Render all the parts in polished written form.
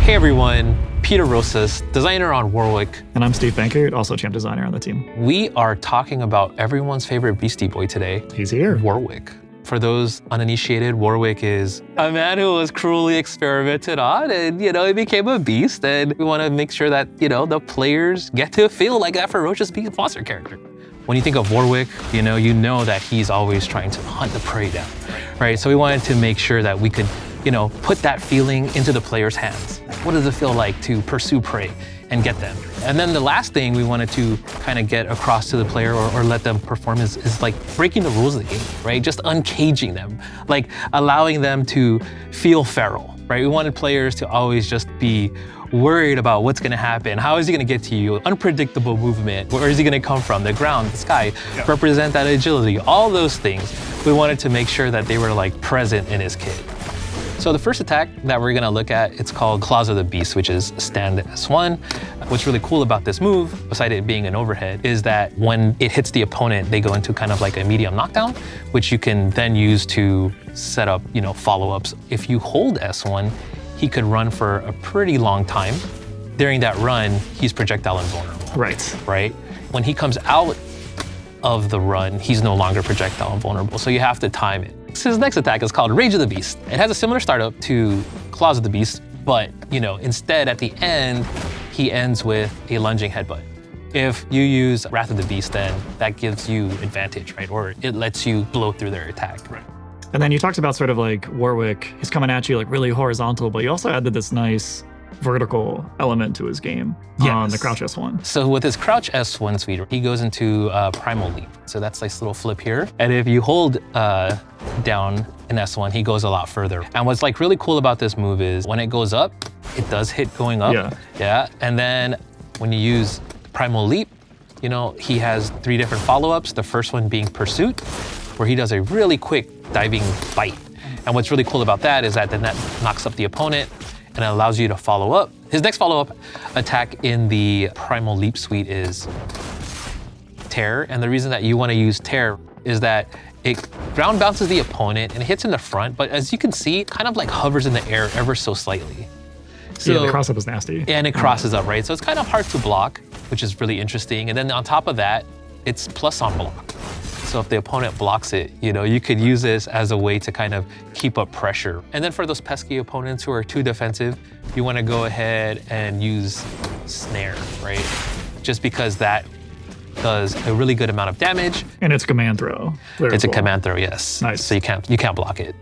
Hey everyone, Peter Rosas, designer on Warwick. And I'm Steve Bankert, also champ designer on the team. We are talking about everyone's favorite Beastie Boy today. He's here. Warwick. For those uninitiated, Warwick is a man who was cruelly experimented on and, he became a beast. And we want to make sure that, the players get to feel like that ferocious beast monster character. When you think of Warwick, you know that he's always trying to hunt the prey down, right? So we wanted to make sure that we could, put that feeling into the player's hands. What does it feel like to pursue prey and get them? And then the last thing we wanted to kind of get across to the player or let them perform is like breaking the rules of the game, right? Just uncaging them, like allowing them to feel feral, right? We wanted players to always just be worried about what's gonna happen. How is he gonna get to you? Unpredictable movement. Where is he gonna come from? The ground, the sky, represent that agility. All those things, we wanted to make sure that they were like present in his kit. So the first attack that we're gonna look at, it's called Claws of the Beast, which is stand S1. What's really cool about this move, besides it being an overhead, is that when it hits the opponent, they go into kind of like a medium knockdown, which you can then use to set up, follow-ups. If you hold S1, he could run for a pretty long time. During that run, he's projectile invulnerable. Right? When he comes out of the run, he's no longer projectile invulnerable, so you have to time it. So his next attack is called Rage of the Beast. It has a similar startup to Claws of the Beast, but instead at the end, he ends with a lunging headbutt. If you use Wrath of the Beast, then that gives you advantage, right? Or it lets you blow through their attack. Right. And then you talked about sort of like Warwick, he's coming at you like really horizontal, but you also added this nice vertical element to his game on the Crouch S1. So with his Crouch S1 suite, he goes into Primal Leap. So that's this little flip here. And if you hold down in S1, he goes a lot further. And what's like really cool about this move is when it goes up, it does hit going up. Yeah. And then when you use Primal Leap, he has 3 different follow-ups. The first one being Pursuit, where he does a really quick diving bite. And what's really cool about that is that then that knocks up the opponent and it allows you to follow up. His next follow-up attack in the Primal Leap suite is Tear. And the reason that you want to use Tear is that it ground bounces the opponent and it hits in the front, but as you can see, it kind of like hovers in the air ever so slightly. So, the cross-up is nasty. And it crosses up, right? So it's kind of hard to block, which is really interesting. And then on top of that, it's plus on block. So if the opponent blocks it, you could use this as a way to kind of keep up pressure. And then for those pesky opponents who are too defensive, you want to go ahead and use Snare, right? Just because that does a really good amount of damage. And it's command throw. It's a command throw, yes. Nice. So you can't block it.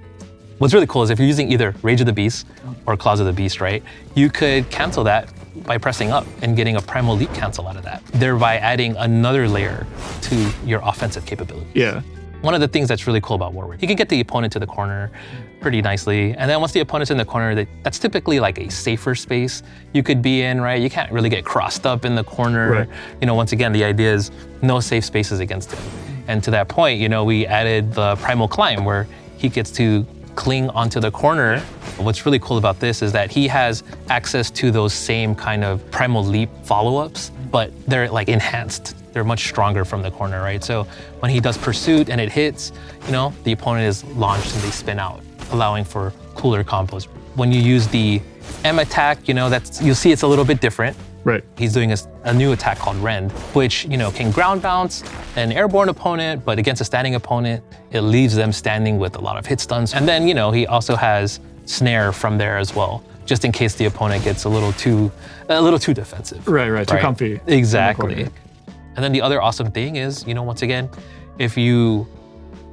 What's really cool is if you're using either Rage of the Beast or Claws of the Beast, right? You could cancel that by pressing up and getting a Primal Leap cancel out of that, thereby adding another layer to your offensive capabilities. Yeah. One of the things that's really cool about Warwick, he can get the opponent to the corner pretty nicely. And then once the opponent's in the corner, that's typically like a safer space you could be in, right? You can't really get crossed up in the corner. Right. Once again, the idea is no safe spaces against him. And to that point, we added the Primal Climb where he gets to cling onto the corner. What's really cool about this is that he has access to those same kind of Primal Leap follow-ups, but they're like enhanced. They're much stronger from the corner, right? So when he does Pursuit and it hits, the opponent is launched and they spin out, allowing for cooler combos. When you use the M attack, you'll see it's a little bit different. Right. He's doing a new attack called Rend, which can ground bounce an airborne opponent, but against a standing opponent, it leaves them standing with a lot of hit stuns. And then he also has Snare from there as well, just in case the opponent gets a little too defensive. Right. Too comfy. Exactly. And then the other awesome thing is, once again, if you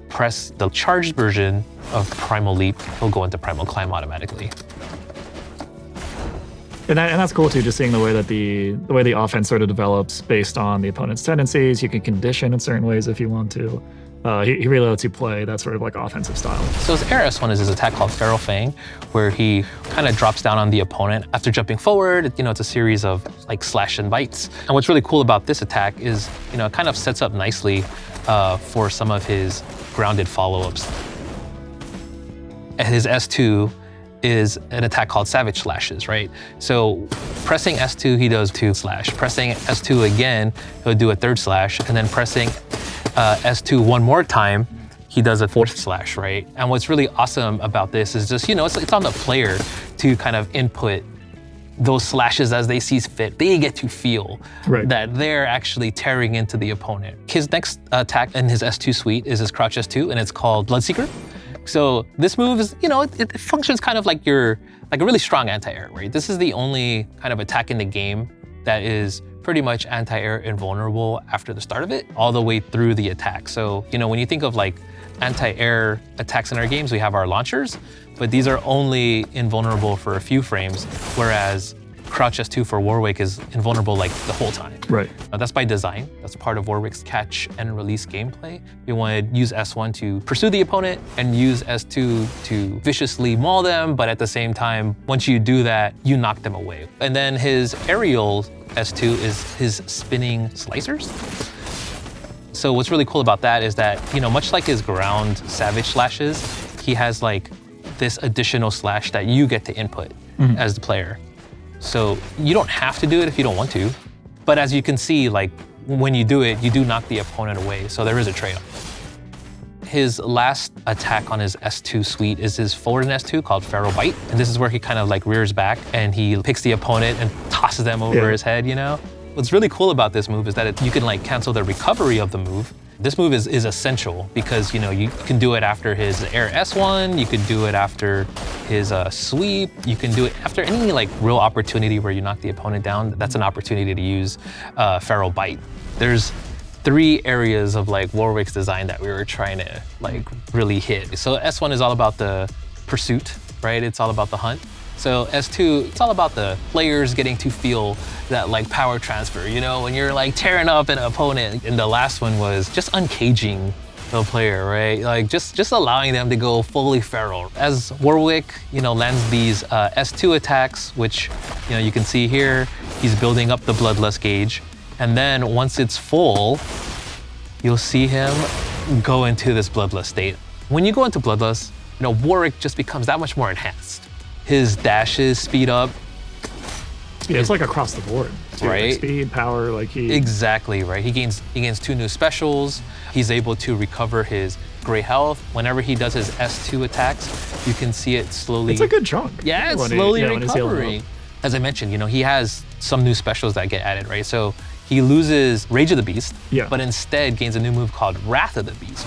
press the charged version of Primal Leap, he'll go into Primal Climb automatically. And that's cool too, just seeing the way that the way the offense sort of develops based on the opponent's tendencies. You can condition in certain ways if you want to. He really lets you play that sort of like offensive style. So his Air S1 is his attack called Feral Fang, where he kind of drops down on the opponent after jumping forward. It's a series of like slash and bites. And what's really cool about this attack is, it kind of sets up nicely for some of his grounded follow-ups. His S2 is an attack called Savage Slashes, right? So pressing S2, he does 2 slash. Pressing S2 again, he'll do a 3rd slash, and then pressing S2 one more time, he does a 4th slash, right? And what's really awesome about this is just, it's on the player to kind of input those slashes as they see fit. They get to feel Right. that they're actually tearing into the opponent. His next attack in his S2 suite is his Crouch S2, and it's called Bloodseeker. So this move is, it functions kind of like a really strong anti-air, right? This is the only kind of attack in the game that is pretty much anti-air invulnerable after the start of it, all the way through the attack. So, when you think of like anti-air attacks in our games, we have our launchers, but these are only invulnerable for a few frames, whereas Crouch S2 for Warwick is invulnerable like the whole time. Right. That's by design. That's part of Warwick's catch and release gameplay. You want to use S1 to pursue the opponent and use S2 to viciously maul them, but at the same time, once you do that, you knock them away. And then his aerial S2 is his spinning slicers. So what's really cool about that is that, much like his ground savage slashes, he has like this additional slash that you get to input as the player. So you don't have to do it if you don't want to, but as you can see, like when you do it, you do knock the opponent away. So there is a trade-off. His last attack on his S2 suite is his forward S2 called Feral Bite. And this is where he kind of like rears back and he picks the opponent and tosses them over his head, What's really cool about this move is that you can like cancel the recovery of the move. This move is essential because you can do it after his air S1, you could do it after his sweep, you can do it after any like real opportunity where you knock the opponent down. That's an opportunity to use Feral Bite. There's 3 areas of like Warwick's design that we were trying to like really hit. So S1 is all about the pursuit, right? It's all about the hunt. So S2, it's all about the players getting to feel that like power transfer, when you're like tearing up an opponent. And the last one was just uncaging the player, right? Like just allowing them to go fully feral. As Warwick, lands these S2 attacks, which, you can see here, he's building up the Bloodlust gauge. And then once it's full, you'll see him go into this Bloodlust state. When you go into Bloodlust, Warwick just becomes that much more enhanced. His dashes speed up. Yeah, it's like across the board, too. Right? Like speed, power, like he... Exactly, right? He gains 2 new specials. He's able to recover his gray health. Whenever he does his S2 attacks, you can see it slowly... It's a good chunk. Yeah, it's slowly recovering. As I mentioned, he has some new specials that get added, right? So he loses Rage of the Beast, but instead gains a new move called Wrath of the Beast,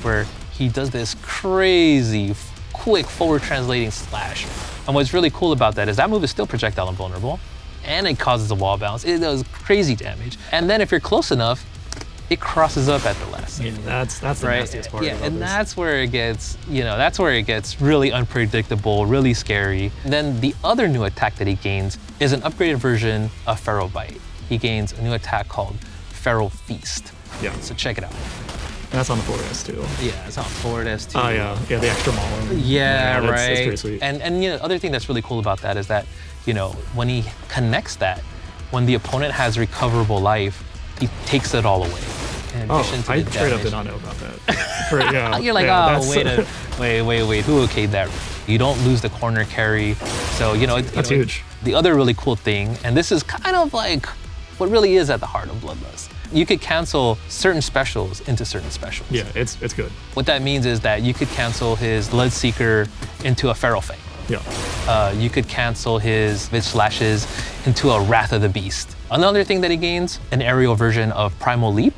where he does this crazy quick forward translating slash. And what's really cool about that is that move is still projectile invulnerable, and it causes a wall bounce. It does crazy damage. And then if you're close enough, it crosses up at the last second. That's the nastiest part about this. That's where it gets, that's where it gets really unpredictable, really scary. And then the other new attack that he gains is an upgraded version of Feral Bite. He gains a new attack called Feral Feast. Yeah. So check it out. That's on the forward S2. Yeah, it's on forward S2. Oh yeah, the extra mauling. Yeah, right. That's pretty sweet. And other thing that's really cool about that is that, when he connects that, when the opponent has recoverable life, he takes it all away. I straight up did not know about that. You're like, wait, who okayed that? You don't lose the corner carry. So, that's huge. The other really cool thing, and this is kind of like what really is at the heart of Bloodlust. You could cancel certain specials into certain specials. Yeah, it's good. What that means is that you could cancel his Bloodseeker into a Feral Fang. Yeah. You could cancel his Vid Slashes into a Wrath of the Beast. Another thing that he gains, an aerial version of Primal Leap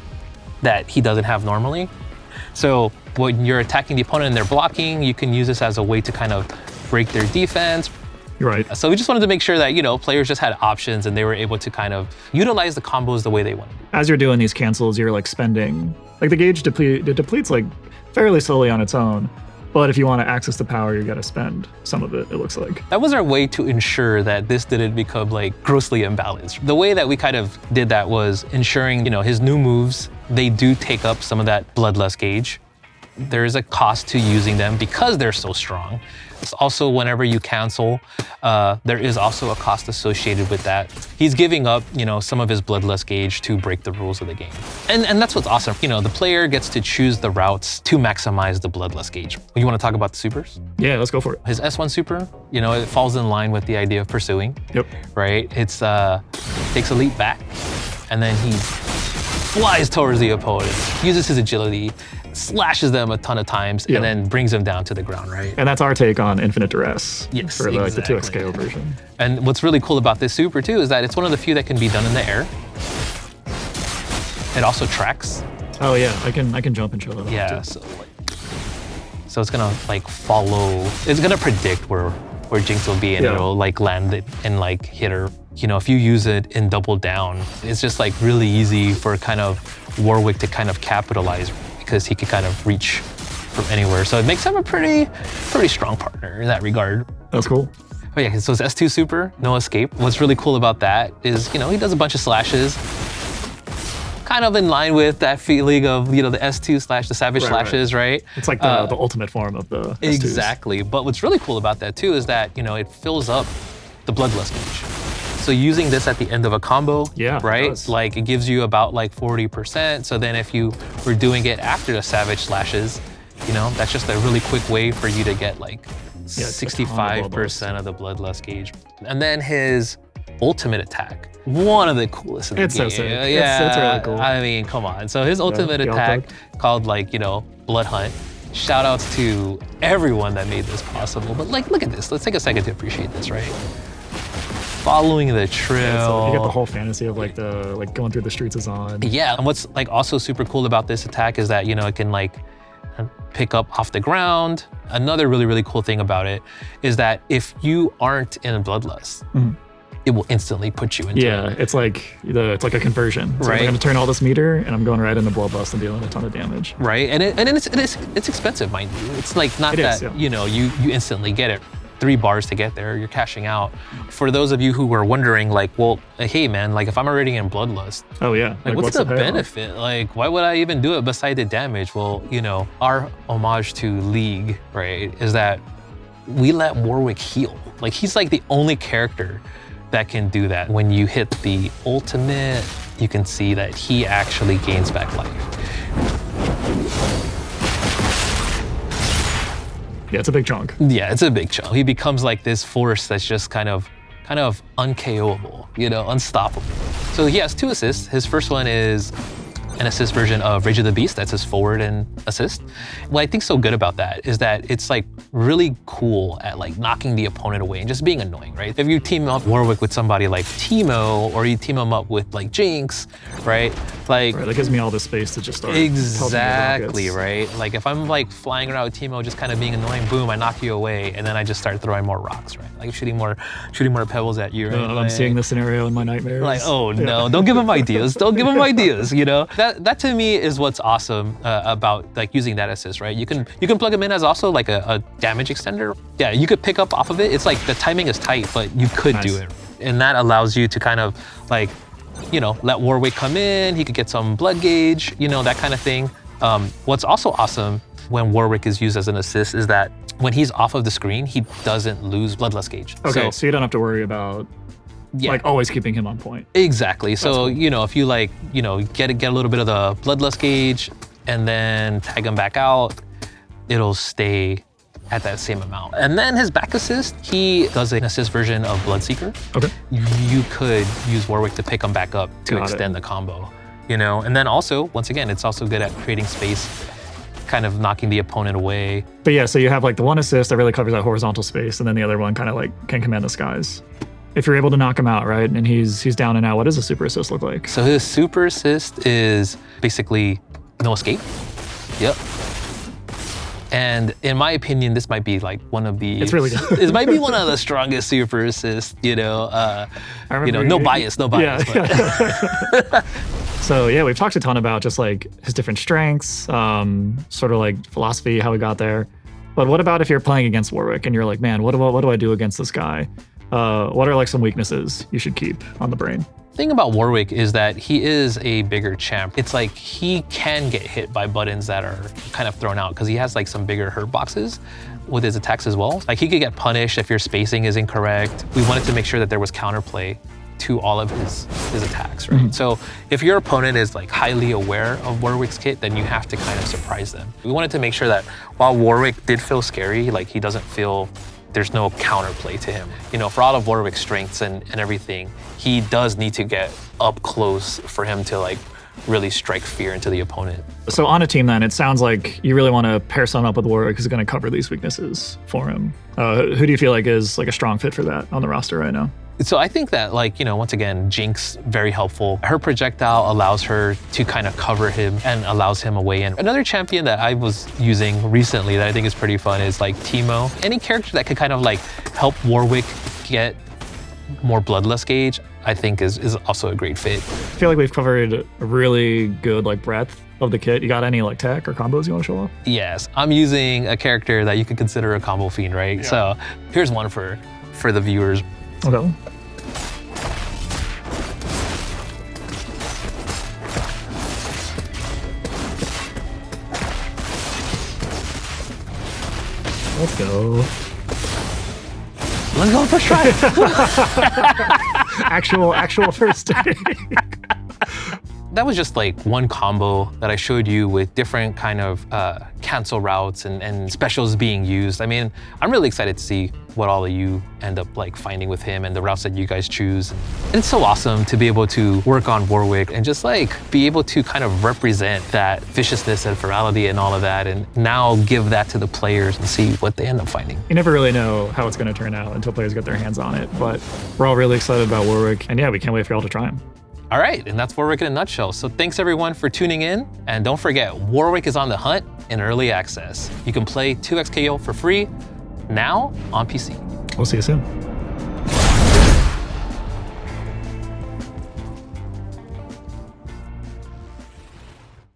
that he doesn't have normally. So when you're attacking the opponent and they're blocking, you can use this as a way to kind of break their defense. You're right. So we just wanted to make sure that, players just had options and they were able to kind of utilize the combos the way they wanted. As you're doing these cancels, you're like spending, like the gauge depletes like fairly slowly on its own. But if you want to access the power, you got to spend some of it looks like. That was our way to ensure that this didn't become like grossly imbalanced. The way that we kind of did that was ensuring, his new moves, they do take up some of that Bloodlust gauge. There is a cost to using them because they're so strong. It's also, whenever you cancel, there is also a cost associated with that. He's giving up, some of his Bloodlust gauge to break the rules of the game. And that's what's awesome. The player gets to choose the routes to maximize the Bloodlust gauge. You want to talk about the supers? Yeah, let's go for it. His S1 super, it falls in line with the idea of pursuing. Yep. Right? It's takes a leap back, and then he flies towards the opponent, uses his agility, slashes them a ton of times, and then brings them down to the ground, right? And that's our take on Infinite Duress. Yes, for like exactly. the 2x KO version. And what's really cool about this super too is that it's one of the few that can be done in the air. It also tracks. Oh yeah, I can jump and show that. Yeah, so it's gonna like follow. It's gonna predict where Jinx will be, and it'll like land it and like hit her. You know, if you use it in double down, it's just like really easy for kind of Warwick to kind of capitalize because he can kind of reach from anywhere. So it makes him a pretty strong partner in that regard. That's cool. Oh yeah, so it's S2 super, no escape. What's really cool about that is, you know, he does a bunch of slashes, kind of in line with that feeling of, you know, the S2 slash the savage slashes, right? It's like the ultimate form of the S2s. Exactly. But what's really cool about that too is that, you know, it fills up the Bloodlust gauge. So using this at the end of a combo, right? Like it gives you about like 40%. So then if you were doing it after the savage slashes, you know, that's just a really quick way for you to get like 65% of the Bloodlust gauge. And then his ultimate attack, one of the coolest in the game. So sick. Yeah, it's really cool. I mean, come on. So his ultimate attack called like, you know, Blood Hunt. Shout outs to everyone that made this possible. But like, look at this. Let's take a second to appreciate this, right? Following the trail. Yeah, so you get the whole fantasy of like going through the streets of Zaun. Yeah, and what's like also super cool about this attack is that, you know, it can like pick up off the ground. Another really cool thing about it is that if you aren't in Bloodlust, it will instantly put you into it. It's like a conversion. So I'm gonna turn all this meter and I'm going right into Bloodlust and dealing a ton of damage. Right, and it's expensive, mind you. It's like not you know, you instantly get it. 3 bars to get there, you're cashing out. For those of you who were wondering, like, well, hey man, like if I'm already in Bloodlust, like what's the benefit? Like, why would I even do it beside the damage? Well, you know, our homage to League, right, is that we let Warwick heal. Like he's like the only character that can do that. When you hit the ultimate, you can see that he actually gains back life. Yeah, it's a big chunk. Yeah, it's a big chunk. He becomes like this force that's just kind of unKOable, you know, unstoppable. So he has 2 assists. His first one is an assist version of Rage of the Beast. That's his forward and assist. What I think so good about that is that it's like really cool at like knocking the opponent away and just being annoying, right? If you team up Warwick with somebody like Teemo, or you team him up with like Jinx, right? Like that gives me all the space to just start. Exactly, right? Like if I'm like flying around with Teemo, just kind of being annoying, boom, I knock you away, and then I just start throwing more rocks, right? Like shooting more pebbles at you, right? I'm seeing this scenario in my nightmares. Like, oh no, don't give him ideas. Don't give him ideas, you know? That to me is what's awesome about like using that assist, right? You can plug him in as also like a damage extender. Yeah, you could pick up off of it. It's like the timing is tight, but you could do it. And that allows you to kind of like, you know, let Warwick come in, he could get some blood gauge, you know, that kind of thing. What's also awesome when Warwick is used as an assist is that when he's off of the screen, he doesn't lose Bloodlust gauge. Okay, so you don't have to worry about like always keeping him on point. Exactly. So, cool. You know, if you like, you know, get a little bit of the Bloodlust gauge and then tag him back out, it'll stay at that same amount. And then his back assist, he does an assist version of Bloodseeker. Okay. You could use Warwick to pick him back up to extend the combo, you know? And then also, once again, it's also good at creating space, kind of knocking the opponent away. But yeah, so you have like the one assist that really covers that horizontal space, and then the other one kind of like can command the skies. If you're able to knock him out, right, and he's down and out, what does a super assist look like? So his super assist is basically no escape. Yep. And in my opinion, this might be like one of the. It's really good. This might be one of the strongest super assists. You know, no bias. Yeah. But. So yeah, we've talked a ton about just like his different strengths, sort of like philosophy, how he got there. But what about if you're playing against Warwick and you're like, man, what do I do against this guy? What are like some weaknesses you should keep on the brain? The thing about Warwick is that he is a bigger champ. It's like he can get hit by buttons that are kind of thrown out because he has like some bigger hurt boxes with his attacks as well. Like he could get punished if your spacing is incorrect. We wanted to make sure that there was counterplay to all of his attacks, right? Mm-hmm. So if your opponent is like highly aware of Warwick's kit, then you have to kind of surprise them. We wanted to make sure that while Warwick did feel scary, like he doesn't feel there's no counterplay to him. You know, for all of Warwick's strengths and everything, he does need to get up close for him to like really strike fear into the opponent. So on a team then, it sounds like you really want to pair someone up with Warwick who's going to cover these weaknesses for him. Who do you feel like is like a strong fit for that on the roster right now? So I think that, like, you know, once again, Jinx, very helpful. Her projectile allows her to kind of cover him and allows him a way in. Another champion that I was using recently that I think is pretty fun is like Teemo. Any character that could kind of like help Warwick get more Bloodlust gauge, I think is also a great fit. I feel like we've covered a really good like breadth of the kit. You got any like tech or combos you want to show off? Yes, I'm using a character that you could consider a ComboFiend, right? Yeah. So here's one for the viewers. Okay. Let's go. Let's go first try. actual first take. That was just like one combo that I showed you with different kind of cancel routes and specials being used. I mean, I'm really excited to see what all of you end up like finding with him and the routes that you guys choose. And it's so awesome to be able to work on Warwick and just like be able to kind of represent that viciousness and ferality and all of that, and now give that to the players and see what they end up finding. You never really know how it's going to turn out until players get their hands on it, but we're all really excited about Warwick, and yeah, we can't wait for y'all to try him. All right, and that's Warwick in a nutshell. So thanks everyone for tuning in. And don't forget, Warwick is on the hunt in early access. You can play 2xKO for free now on PC. We'll see you soon.